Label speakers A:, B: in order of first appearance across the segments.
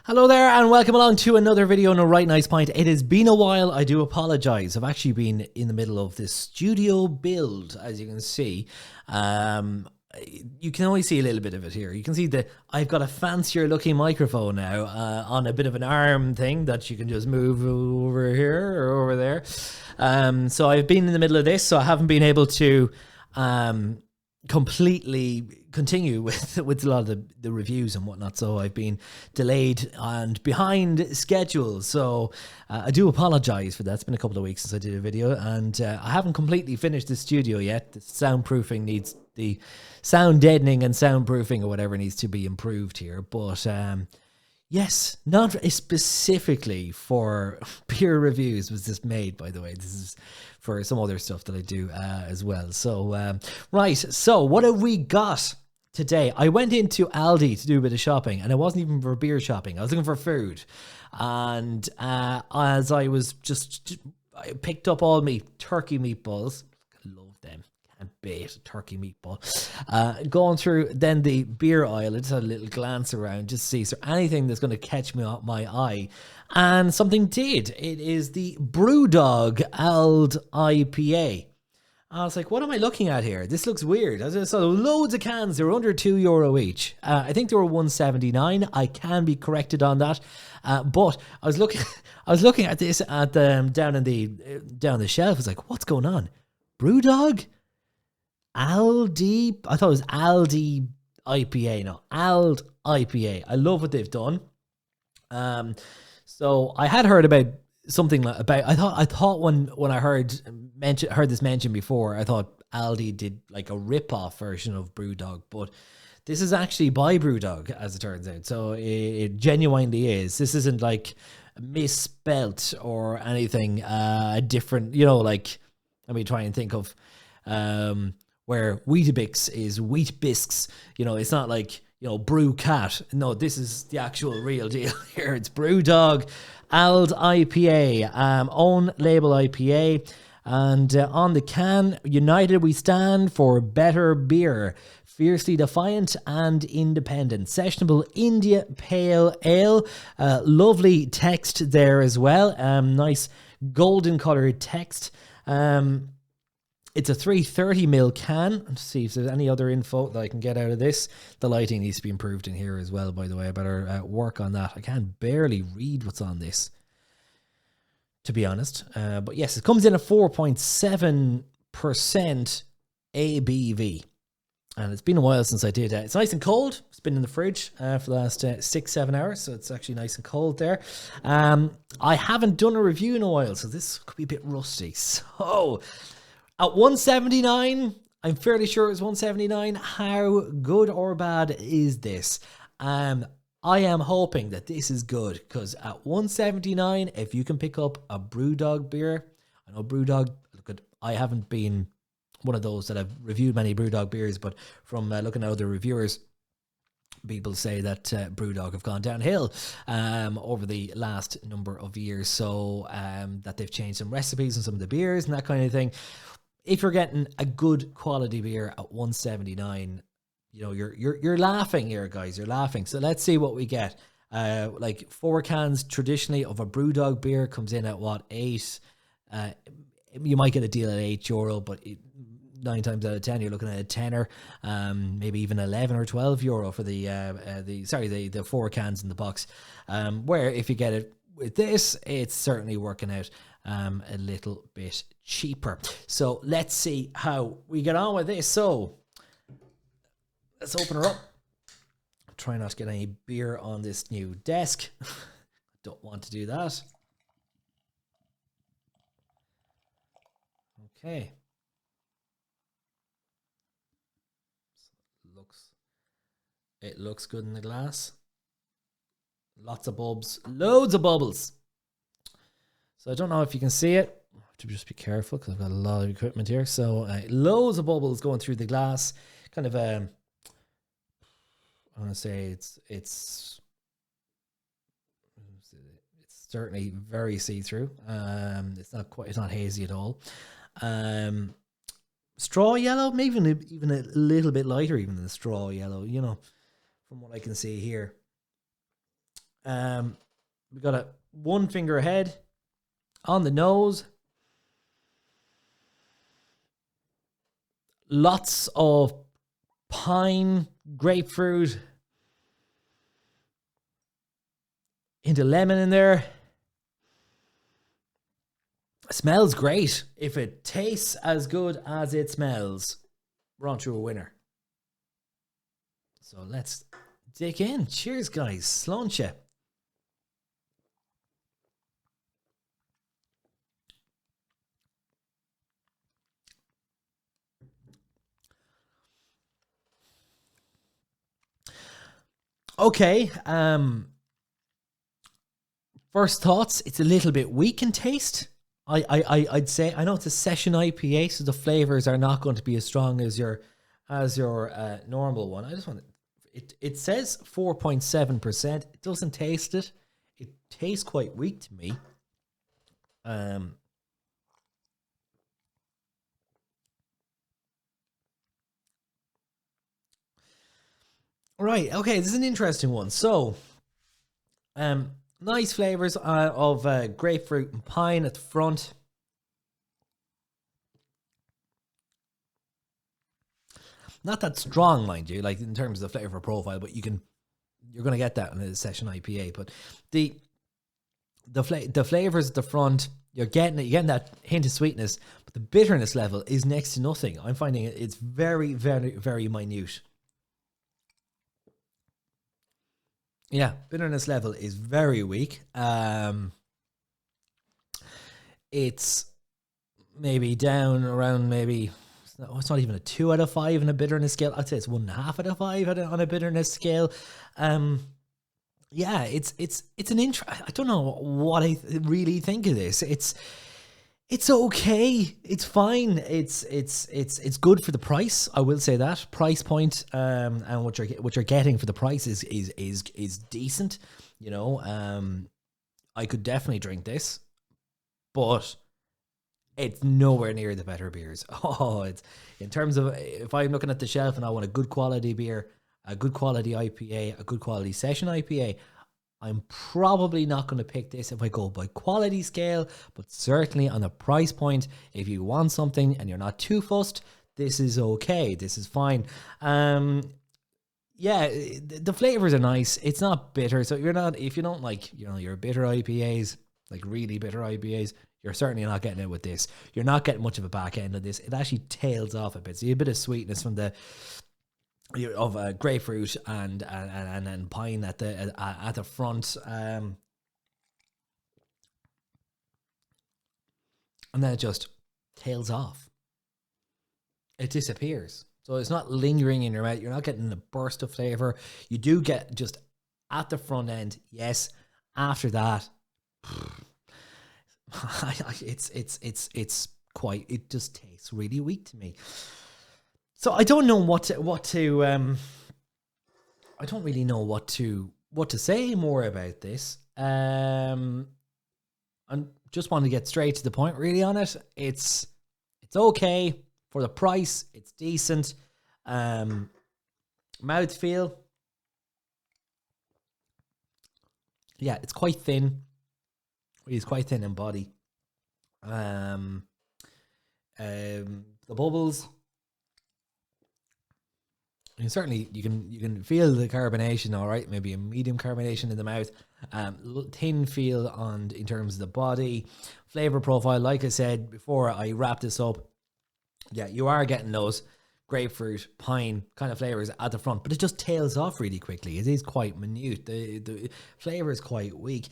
A: Hello there and welcome along to another video on a right nice pint. It has been a while, I do apologise. I've actually been in the middle of this studio build, as you can see. You can only see a little bit of it here. You can see that I've got a fancier looking microphone now on a bit of an arm thing that you can just move over here or over there. So I've been in the middle of this, so I haven't been able to completely continue with a lot of the reviews and whatnot, so I've been delayed and behind schedule, so I do apologize for that. It's been a couple of weeks since I did a video, and I haven't completely finished the studio yet. The soundproofing needs, the sound deadening and soundproofing or whatever needs to be improved here, but yes, not specifically for beer reviews was this made, by the way. This is for some other stuff that I do as well. So, right, so what have we got today? I went into Aldi to do a bit of shopping, and it wasn't even for beer shopping. I was looking for food. And as I was I picked up all my turkey meatballs. I love them. Can't beat a turkey meatball. Going through then the beer aisle, I just had a little glance around just to see is there anything that's going to catch me up my eye. And something did. It is the Brewdog ALD IPA. I was like, what am I looking at here? This looks weird. I saw loads of cans. They were under €2 each. I think they were $1.79. I can be corrected on that. But I was looking at this at down the shelf. I was like, what's going on? Brewdog? ALD? I thought it was ALD IPA. No, ALD IPA. I love what they've done. So I had heard about something about. I thought when I heard this mentioned before, I thought Aldi did like a rip-off version of Brewdog, but this is actually by Brewdog, as it turns out. So it genuinely is. This isn't like misspelt or anything different. You know, like let me try and think of where Weetabix is Wheat Bisques. You know, it's not like, you know, Brew Cat. No, this is the actual real deal here. It's Brewdog ALD IPA, own label IPA. And on the can, United we stand for better beer. Fiercely defiant and independent. Sessionable India Pale Ale. Lovely text there as well. Nice golden coloured text. It's a 330ml can. Let's see if there's any other info that I can get out of this. The lighting needs to be improved in here as well, by the way. I better work on that. I can barely read what's on this, to be honest. But yes, it comes in at 4.7% ABV. And it's been a while since I did. It's nice and cold. It's been in the fridge for the last 6-7 hours, so it's actually nice and cold there. I haven't done a review in a while, so this could be a bit rusty. So at $1.79, I'm fairly sure it was $1.79. How good or bad is this? I am hoping that this is good, because at $1.79, if you can pick up a Brewdog beer, I know Brewdog, I haven't been one of those that have reviewed many Brewdog beers, but from looking at other reviewers, people say that Brewdog have gone downhill over the last number of years, so that they've changed some recipes and some of the beers and that kind of thing. If you're getting a good quality beer at $1.79, you know, you're laughing here, guys. You're laughing. So let's see what we get. Like 4 cans traditionally of a Brewdog beer comes in at what, 8? You might get a deal at €8, but 9 times out of 10 you're looking at a tenner, maybe even 11 or €12 for the 4 cans in the box. Where if you get it with this, it's certainly working out a little bit cheaper. So let's see how we get on with this. So let's open her up. Try not to get any beer on this new desk. Don't want to do that. Okay. It looks good in the glass. Lots of bulbs, loads of bubbles. So I don't know if you can see it. I have to just be careful because I've got a lot of equipment here. So loads of bubbles going through the glass. Kind of I want to say it's certainly very see-through. It's not hazy at all. Straw yellow, maybe even a little bit lighter even than straw yellow, you know, from what I can see here. We got a one finger ahead on the nose. Lots of pine, grapefruit, into lemon in there. Smells great. If it tastes as good as it smells, we're on to a winner. So let's dig in. Cheers, guys. Slánse. Okay. First thoughts. It's a little bit weak in taste. I'd say. I know it's a session IPA, so the flavors are not going to be as strong as your normal one. I just want it says 4.7%. It doesn't taste it. It tastes quite weak to me. Right. Okay. This is an interesting one. So, nice flavors of grapefruit and pine at the front. Not that strong, mind you, like in terms of the flavor profile, but you're going to get that in a session IPA. But the flavors at the front, you're getting that hint of sweetness, but the bitterness level is next to nothing. I'm finding it's very, very, very minute. Yeah, bitterness level is very weak. It's maybe down around maybe. It's not even a 2 out of 5 on a bitterness scale. I'd say it's 1.5 out of 5 on a bitterness scale. Yeah, it's an I don't know what I really think of this. It's okay. It's fine. It's good for the price. I will say that price point. And what you're getting for the price is decent. You know, I could definitely drink this, but it's nowhere near the better beers. Oh, it's in terms of if I'm looking at the shelf and I want a good quality beer, a good quality IPA, a good quality session IPA, I'm probably not going to pick this if I go by quality scale, but certainly on a price point, if you want something and you're not too fussed, this is okay. This is fine. Yeah, the flavors are nice. It's not bitter. So if you don't like, your bitter IPAs, like really bitter IPAs, you're certainly not getting it with this. You're not getting much of a back end of this. It actually tails off a bit. So you have a bit of sweetness from grapefruit and pine at the front, and then it just tails off. It disappears. So it's not lingering in your mouth. You're not getting a burst of flavor. You do get just at the front end. Yes. After that, it's quite. It just tastes really weak to me. So I don't know what to I don't really know what to say more about this. I just want to get straight to the point really on it. It's okay for the price. It's decent. Mouthfeel. Yeah, it's quite thin. It's quite thin in body. The bubbles. Certainly, you can feel the carbonation, all right. Maybe a medium carbonation in the mouth. Thin feel in terms of the body. Flavor profile, like I said before I wrap this up, yeah, you are getting those grapefruit, pine kind of flavors at the front, but it just tails off really quickly. It is quite minute. The flavor is quite weak.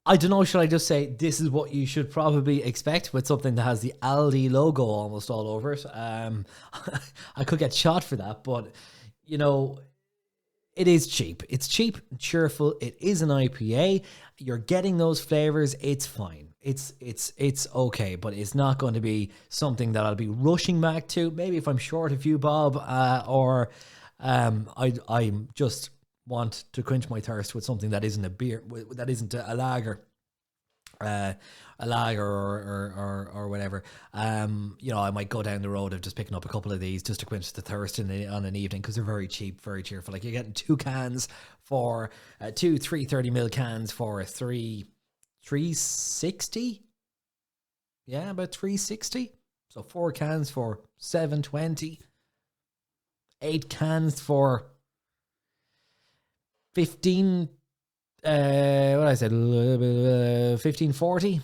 A: I don't know, should I just say this is what you should probably expect with something that has the ALD logo almost all over it? I could get shot for that, but, it is cheap. It's cheap and cheerful. It is an IPA. You're getting those flavors. It's fine. It's okay, but it's not going to be something that I'll be rushing back to. Maybe if I'm short of you, Bob, or I just want to quench my thirst with something that isn't a beer, that isn't a lager. a lager or whatever, you know, I might go down the road of just picking up a couple of these just to quench the thirst on an evening, because they're very cheap, very cheerful. Like, you're getting two cans for two 330ml cans for 360. Yeah, about 360. So 4 cans for 720. 8 cans for 15. What I said, 1540.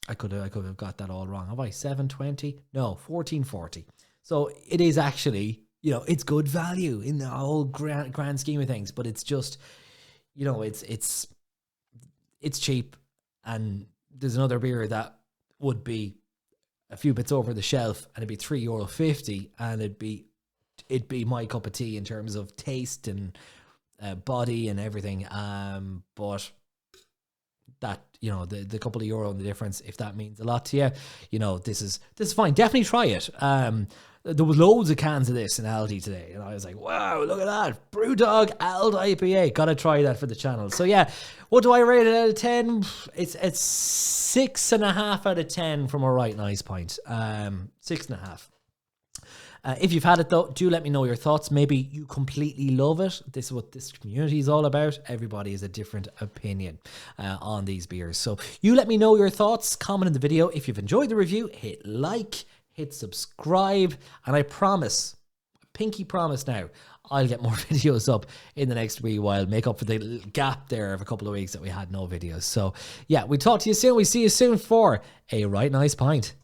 A: I could have got that all wrong. Have I? 720? No, 1440. So it is actually, you know, it's good value in the whole grand scheme of things. But it's just, you know, it's cheap. And there's another beer that would be a few bits over the shelf, and it'd be €3.50, and it'd be my cup of tea in terms of taste and body and everything. But that, you know, the couple of euro and the difference, if that means a lot to you, you know, this is fine. Definitely try it. There was loads of cans of this in Aldi today, and I was like, wow, look at that. Brewdog ALD IPA. Gotta try that for the channel. So yeah, what do I rate it out of 10? It's 6.5 out of 10 from a right nice pint. 6.5. If you've had it though, do let me know your thoughts. Maybe you completely love it. This is what this community is all about. Everybody has a different opinion on these beers. So you let me know your thoughts. Comment in the video. If you've enjoyed the review, hit like, hit subscribe, and I promise, pinky promise now, I'll get more videos up in the next wee while, make up for the gap there of a couple of weeks that we had no videos. So yeah, we talk to you soon. We see you soon for a right nice pint.